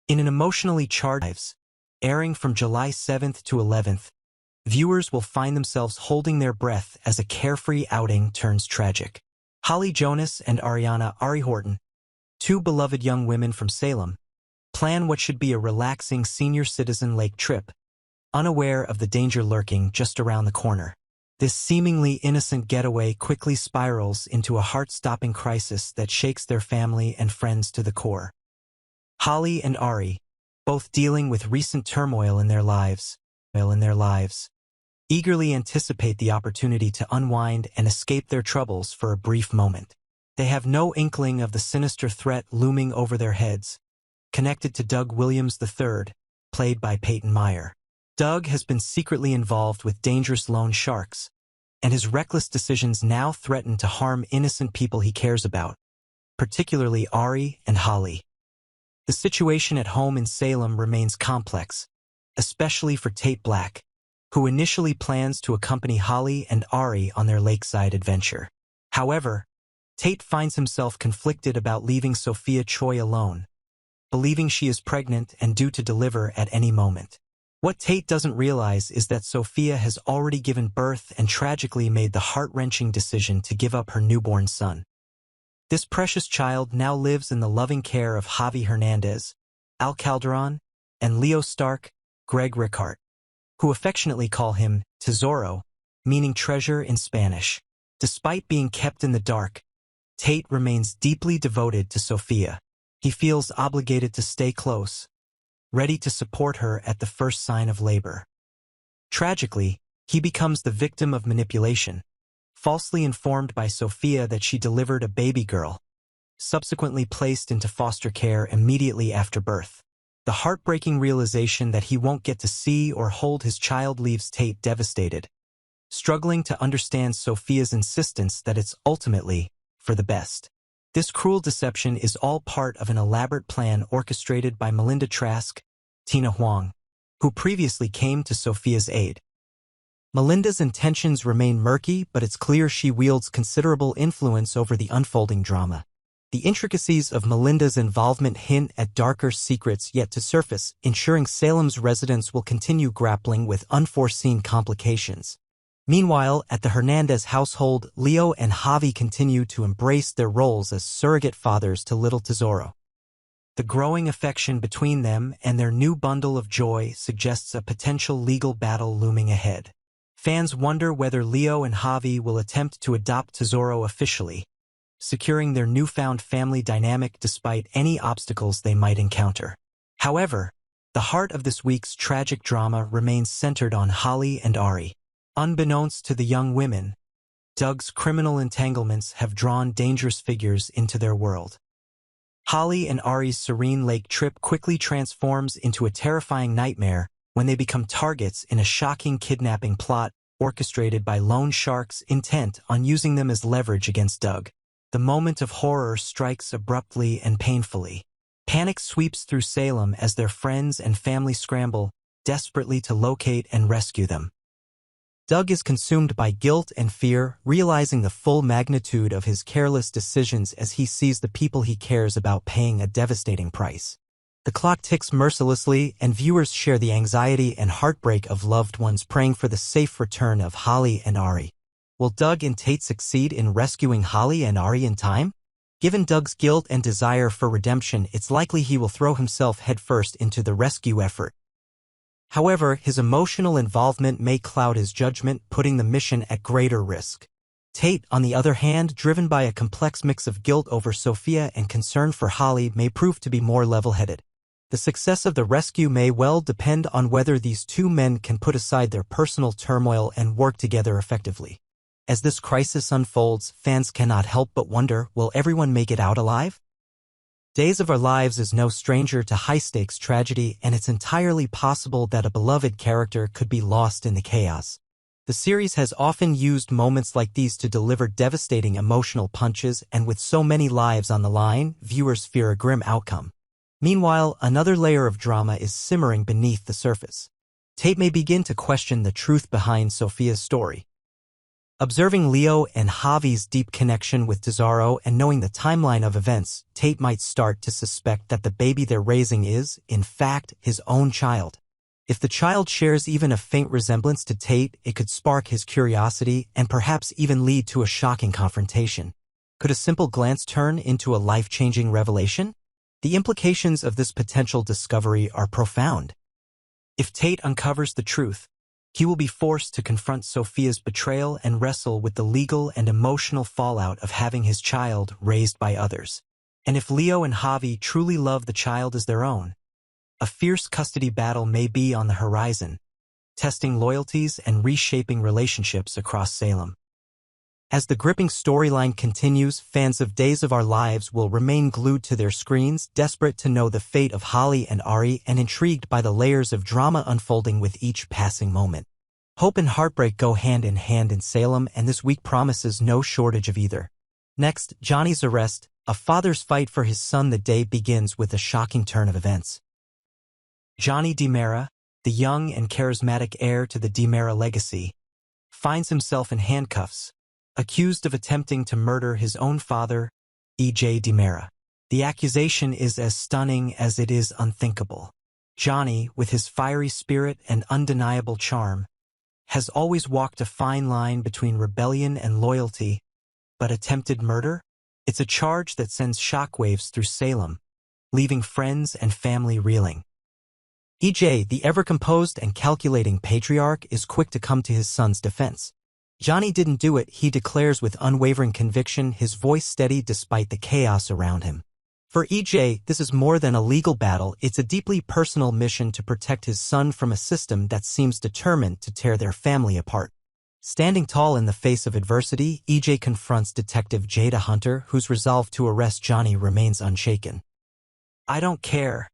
In an emotionally charged Lives, airing from July 7th to 11th, viewers will find themselves holding their breath as a carefree outing turns tragic. Holly Jonas and Ariana Horton, two beloved young women from Salem, plan what should be a relaxing senior citizen lake trip, unaware of the danger lurking just around the corner. This seemingly innocent getaway quickly spirals into a heart-stopping crisis that shakes their family and friends to the core. Holly and Ari, both dealing with recent turmoil in their lives, eagerly anticipate the opportunity to unwind and escape their troubles for a brief moment. They have no inkling of the sinister threat looming over their heads, connected to Doug Williams III, played by Peyton Meyer. Doug has been secretly involved with dangerous loan sharks, and his reckless decisions now threaten to harm innocent people he cares about, particularly Ari and Holly. The situation at home in Salem remains complex, especially for Tate Black, who initially plans to accompany Holly and Ari on their lakeside adventure. However, Tate finds himself conflicted about leaving Sophia Choi alone, believing she is pregnant and due to deliver at any moment. What Tate doesn't realize is that Sophia has already given birth and tragically made the heart-wrenching decision to give up her newborn son. This precious child now lives in the loving care of Javi Hernandez, Al Calderon, and Leo Stark, Greg Ricart, who affectionately call him Tesoro, meaning treasure in Spanish. Despite being kept in the dark, Tate remains deeply devoted to Sophia. He feels obligated to stay close, ready to support her at the first sign of labor. Tragically, he becomes the victim of manipulation, falsely informed by Sophia that she delivered a baby girl, subsequently placed into foster care immediately after birth. The heartbreaking realization that he won't get to see or hold his child leaves Tate devastated, struggling to understand Sophia's insistence that it's ultimately for the best. This cruel deception is all part of an elaborate plan orchestrated by Melinda Trask, Tina Huang, who previously came to Sophia's aid. Melinda's intentions remain murky, but it's clear she wields considerable influence over the unfolding drama. The intricacies of Melinda's involvement hint at darker secrets yet to surface, ensuring Salem's residents will continue grappling with unforeseen complications. Meanwhile, at the Hernandez household, Leo and Javi continue to embrace their roles as surrogate fathers to little Tesoro. The growing affection between them and their new bundle of joy suggests a potential legal battle looming ahead. Fans wonder whether Leo and Javi will attempt to adopt Tesoro officially, securing their newfound family dynamic despite any obstacles they might encounter. However, the heart of this week's tragic drama remains centered on Holly and Ari. Unbeknownst to the young women, Doug's criminal entanglements have drawn dangerous figures into their world. Holly and Ari's serene lake trip quickly transforms into a terrifying nightmare when they become targets in a shocking kidnapping plot orchestrated by loan sharks intent on using them as leverage against Doug. The moment of horror strikes abruptly and painfully. Panic sweeps through Salem as their friends and family scramble, desperately to locate and rescue them. Doug is consumed by guilt and fear, realizing the full magnitude of his careless decisions as he sees the people he cares about paying a devastating price. The clock ticks mercilessly, and viewers share the anxiety and heartbreak of loved ones praying for the safe return of Holly and Ari. Will Doug and Tate succeed in rescuing Holly and Ari in time? Given Doug's guilt and desire for redemption, it's likely he will throw himself headfirst into the rescue effort. However, his emotional involvement may cloud his judgment, putting the mission at greater risk. Tate, on the other hand, driven by a complex mix of guilt over Sophia and concern for Holly, may prove to be more level-headed. The success of the rescue may well depend on whether these two men can put aside their personal turmoil and work together effectively. As this crisis unfolds, fans cannot help but wonder, will everyone make it out alive? Days of Our Lives is no stranger to high-stakes tragedy, and it's entirely possible that a beloved character could be lost in the chaos. The series has often used moments like these to deliver devastating emotional punches, and with so many lives on the line, viewers fear a grim outcome. Meanwhile, another layer of drama is simmering beneath the surface. Tate may begin to question the truth behind Sophia's story. Observing Leo and Javi's deep connection with Tesoro and knowing the timeline of events, Tate might start to suspect that the baby they're raising is, in fact, his own child. If the child shares even a faint resemblance to Tate, it could spark his curiosity and perhaps even lead to a shocking confrontation. Could a simple glance turn into a life-changing revelation? The implications of this potential discovery are profound. If Tate uncovers the truth, he will be forced to confront Sophia's betrayal and wrestle with the legal and emotional fallout of having his child raised by others. And if Leo and Javi truly love the child as their own, a fierce custody battle may be on the horizon, testing loyalties and reshaping relationships across Salem. As the gripping storyline continues, fans of Days of Our Lives will remain glued to their screens, desperate to know the fate of Holly and Ari and intrigued by the layers of drama unfolding with each passing moment. Hope and heartbreak go hand in Salem, and this week promises no shortage of either. Next, Johnny's arrest, a father's fight for his son. The day begins with a shocking turn of events. Johnny DiMera, the young and charismatic heir to the DiMera legacy, finds himself in handcuffs, accused of attempting to murder his own father, E.J. DiMera. The accusation is as stunning as it is unthinkable. Johnny, with his fiery spirit and undeniable charm, has always walked a fine line between rebellion and loyalty, but attempted murder? It's a charge that sends shockwaves through Salem, leaving friends and family reeling. E.J., the ever-composed and calculating patriarch, is quick to come to his son's defense. Johnny didn't do it, he declares with unwavering conviction, his voice steady despite the chaos around him. For E.J., this is more than a legal battle, it's a deeply personal mission to protect his son from a system that seems determined to tear their family apart. Standing tall in the face of adversity, E.J. confronts Detective Jada Hunter, whose resolve to arrest Johnny remains unshaken. "I don't care,"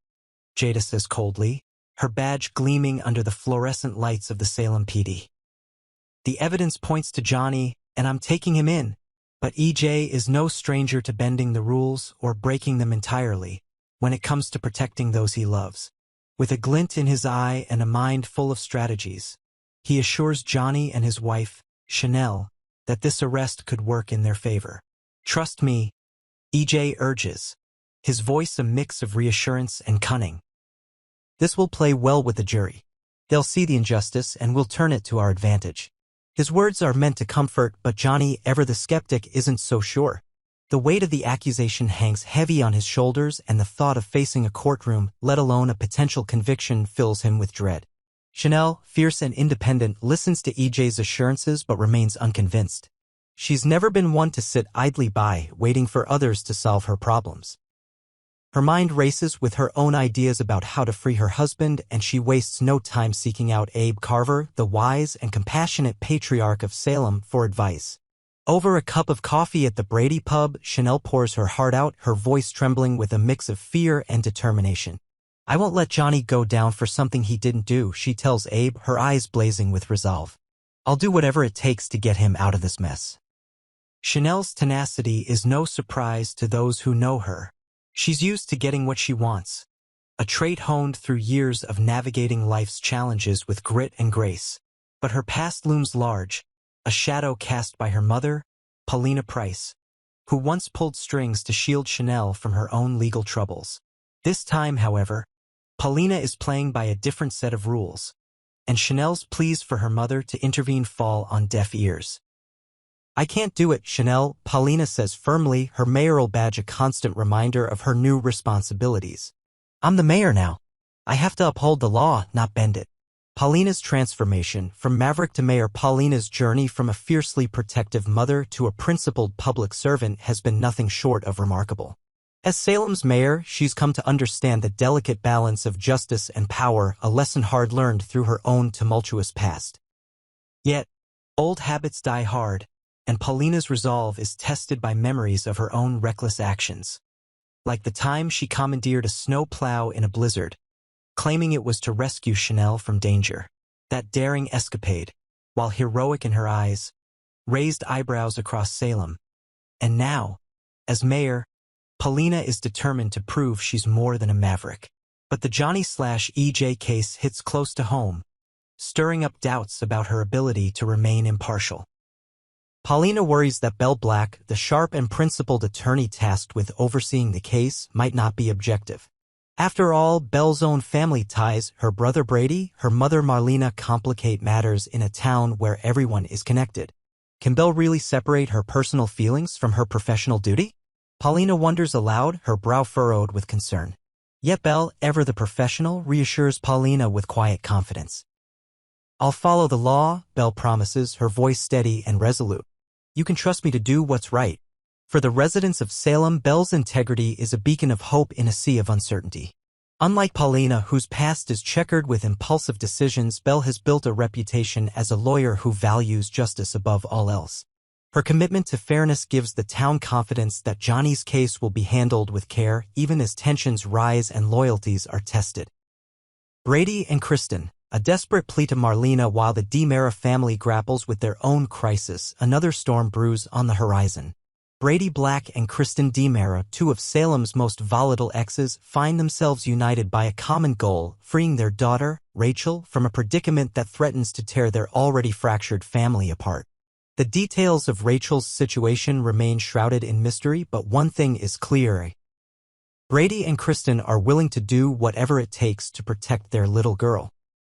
Jada says coldly, her badge gleaming under the fluorescent lights of the Salem PD. "The evidence points to Johnny, and I'm taking him in." But E.J. is no stranger to bending the rules or breaking them entirely when it comes to protecting those he loves. With a glint in his eye and a mind full of strategies, he assures Johnny and his wife, Chanel, that this arrest could work in their favor. "Trust me," E.J. urges, his voice a mix of reassurance and cunning. "This will play well with the jury. They'll see the injustice and we'll turn it to our advantage." His words are meant to comfort, but Johnny, ever the skeptic, isn't so sure. The weight of the accusation hangs heavy on his shoulders, and the thought of facing a courtroom, let alone a potential conviction, fills him with dread. Chanel, fierce and independent, listens to E.J.'s assurances but remains unconvinced. She's never been one to sit idly by, waiting for others to solve her problems. Her mind races with her own ideas about how to free her husband, and she wastes no time seeking out Abe Carver, the wise and compassionate patriarch of Salem, for advice. Over a cup of coffee at the Brady pub, Chanel pours her heart out, her voice trembling with a mix of fear and determination. "I won't let Johnny go down for something he didn't do," she tells Abe, her eyes blazing with resolve. "I'll do whatever it takes to get him out of this mess." Chanel's tenacity is no surprise to those who know her. She's used to getting what she wants, a trait honed through years of navigating life's challenges with grit and grace. But her past looms large, a shadow cast by her mother, Paulina Price, who once pulled strings to shield Chanel from her own legal troubles. This time, however, Paulina is playing by a different set of rules, and Chanel's pleas for her mother to intervene fall on deaf ears. "I can't do it, Chanel," Paulina says firmly, her mayoral badge a constant reminder of her new responsibilities. "I'm the mayor now. I have to uphold the law, not bend it." Paulina's transformation, from maverick to mayor. Paulina's journey from a fiercely protective mother to a principled public servant has been nothing short of remarkable. As Salem's mayor, she's come to understand the delicate balance of justice and power, a lesson hard learned through her own tumultuous past. Yet, old habits die hard, and Paulina's resolve is tested by memories of her own reckless actions. Like the time she commandeered a snow plow in a blizzard, claiming it was to rescue Chanel from danger. That daring escapade, while heroic in her eyes, raised eyebrows across Salem. And now, as mayor, Paulina is determined to prove she's more than a maverick. But the Johnny/EJ case hits close to home, stirring up doubts about her ability to remain impartial. Paulina worries that Belle Black, the sharp and principled attorney tasked with overseeing the case, might not be objective. After all, Belle's own family ties, her brother Brady, her mother Marlena, complicate matters in a town where everyone is connected. Can Belle really separate her personal feelings from her professional duty? Paulina wonders aloud, her brow furrowed with concern. Yet Belle, ever the professional, reassures Paulina with quiet confidence. "I'll follow the law," Belle promises, her voice steady and resolute. "You can trust me to do what's right." For the residents of Salem, Belle's integrity is a beacon of hope in a sea of uncertainty. Unlike Paulina, whose past is checkered with impulsive decisions, Belle has built a reputation as a lawyer who values justice above all else. Her commitment to fairness gives the town confidence that Johnny's case will be handled with care, even as tensions rise and loyalties are tested. Brady and Kristen, a desperate plea to Marlena while the DiMera family grapples with their own crisis. Another storm brews on the horizon. Brady Black and Kristen DiMera, two of Salem's most volatile exes, find themselves united by a common goal, freeing their daughter, Rachel, from a predicament that threatens to tear their already fractured family apart. The details of Rachel's situation remain shrouded in mystery, but one thing is clear. Brady and Kristen are willing to do whatever it takes to protect their little girl.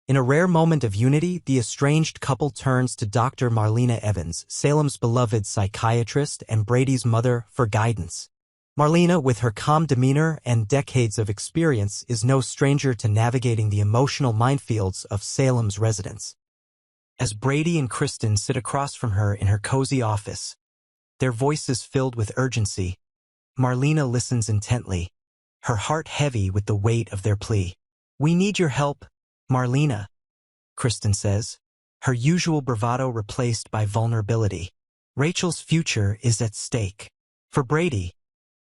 In a rare moment of unity, the estranged couple turns to Dr. Marlena Evans, Salem's beloved psychiatrist and Brady's mother, for guidance. Marlena, with her calm demeanor and decades of experience, is no stranger to navigating the emotional minefields of Salem's residents. As Brady and Kristen sit across from her in her cozy office, their voices filled with urgency, Marlena listens intently, her heart heavy with the weight of their plea. "We need your help, Marlena," Kristen says, her usual bravado replaced by vulnerability. Rachel's future is at stake. For Brady,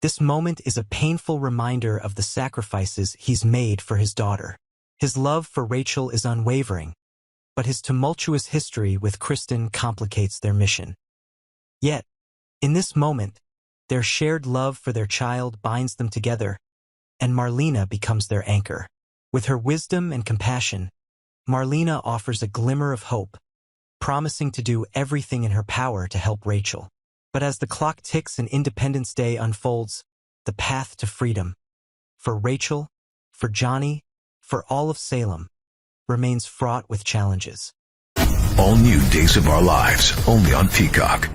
this moment is a painful reminder of the sacrifices he's made for his daughter. His love for Rachel is unwavering, but his tumultuous history with Kristen complicates their mission. Yet, in this moment, their shared love for their child binds them together, and Marlena becomes their anchor. With her wisdom and compassion, Marlena offers a glimmer of hope, promising to do everything in her power to help Rachel. But as the clock ticks and Independence Day unfolds, the path to freedom, for Rachel, for Johnny, for all of Salem, remains fraught with challenges. All new Days of Our Lives, only on Peacock.